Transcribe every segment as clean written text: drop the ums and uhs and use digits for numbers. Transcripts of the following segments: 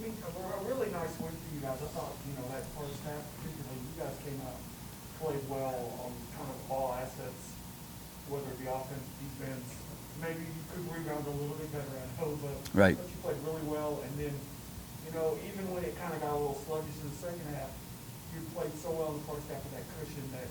mean, a really nice win for you guys. I thought, that first half particularly, you guys came out, played well on kind of all assets, whether it be offense, defense. Maybe you could rebound a little bit better, I know, but right. you played really well. And then, even when it kind of got a little sluggish in the second half, you played so well in the first half of that cushion that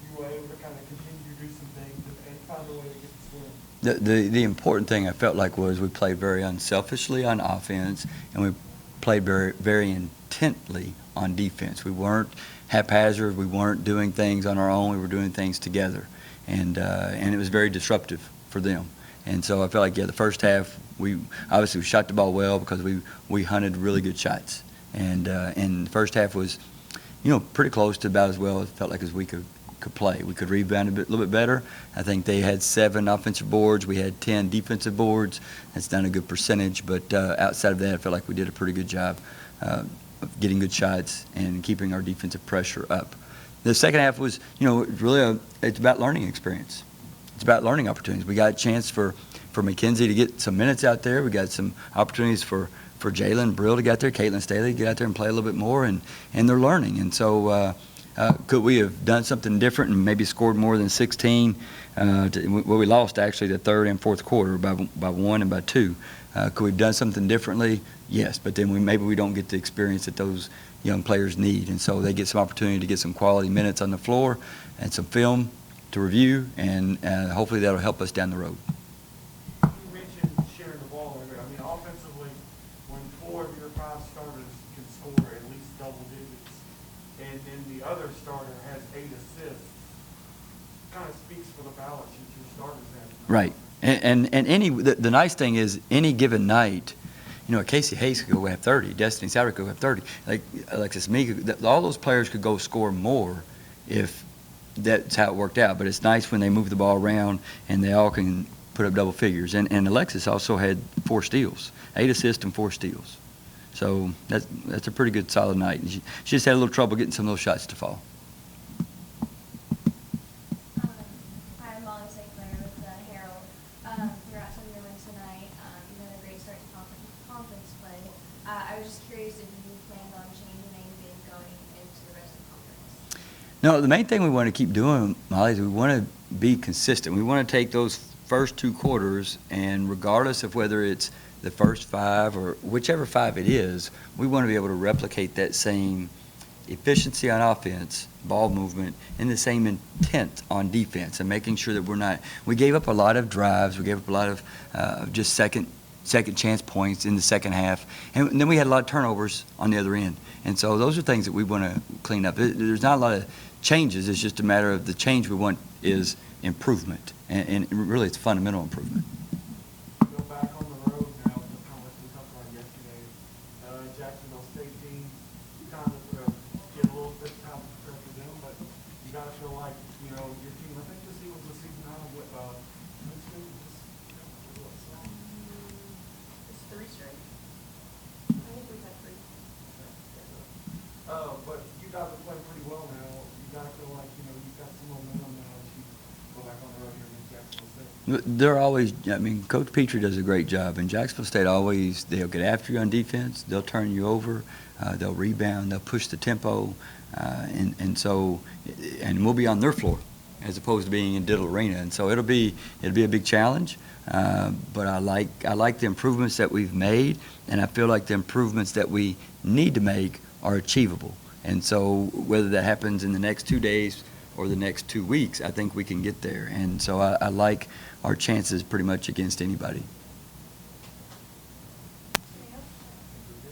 you were able to kind of continue to do some things and find a way to get the swim. The important thing I felt like was we played very unselfishly on offense, and we played very, very intently on defense. We weren't haphazard. We weren't doing things on our own. We were doing things together, and it was very disruptive for them. And so I felt like, the first half we shot the ball well because we hunted really good shots, and the first half was, pretty close to about as well as it felt like as we could play. We could rebound a little bit better. I think they had 7 offensive boards. We had 10 defensive boards. That's not a good percentage, but outside of that, I felt like we did a pretty good job of getting good shots and keeping our defensive pressure up. The second half was, really it's about learning experience. It's about learning opportunities. We got a chance for McKenzie to get some minutes out there. We got some opportunities for Jalen Brill to get out there, Caitlin Staley to get out there and play a little bit more, and they're learning. And so could we have done something different and maybe scored more than 16? We lost actually the third and fourth quarter by 1 and by 2. Could we have done something differently? Yes, but then maybe we don't get the experience that those young players need, and so they get some opportunity to get some quality minutes on the floor and some film to review, and hopefully that'll help us down the road. You mentioned sharing the ball earlier. I mean, offensively, when 4 of your 5 starters can score at least double digits, and then the other starter has 8 assists, kind of speaks for the balance that your starters have. Right. And the nice thing is any given night, Casey Hayes could go have 30, Destiny Sauer could go have 30, like Alexis Mee, all those players could go score more if that's how it worked out. But it's nice when they move the ball around and they all can put up double figures. And Alexis also had 4 steals, 8 assists and 4 steals. So that's a pretty good solid night. She just had a little trouble getting some of those shots to fall. I'm Molly St. Clair with the Herald. Congrats on your win tonight. You had a great start to conference play. I was just curious if you planned on changing anything going into the rest of the conference. No, the main thing we want to keep doing, Molly, is we want to be consistent. We want to take those first 2 quarters, and regardless of whether it's the first 5 or whichever 5 it is, we want to be able to replicate that same efficiency on offense, ball movement, and the same intent on defense, and making sure that we gave up a lot of drives, we gave up a lot of just second chance points in the second half, and then we had a lot of turnovers on the other end. And so those are things that we want to clean up. There's not a lot of changes. It's just a matter of the change we want is improvement, and really it's fundamental improvement. Go back on the road now, kind of like we talked about yesterday. Jacksonville State team, kind of get a little bit of time to prepare for them, but you got to feel like, your team, I think this was the season out with It's 3 straight. I think we've had 3. but you guys are playing pretty well now. You got to feel like, you've got some momentum now as you go back on the road here against Jacksonville State. They're always, Coach Petrie does a great job, and Jacksonville State they'll get after you on defense, they'll turn you over, they'll rebound, they'll push the tempo, and we'll be on their floor as opposed to being in Diddle Arena, and so it'll be a big challenge, but I like the improvements that we've made, and I feel like the improvements that we need to make are achievable. And so whether that happens in the next 2 days or the next 2 weeks, I think we can get there. And so I like our chances pretty much against anybody.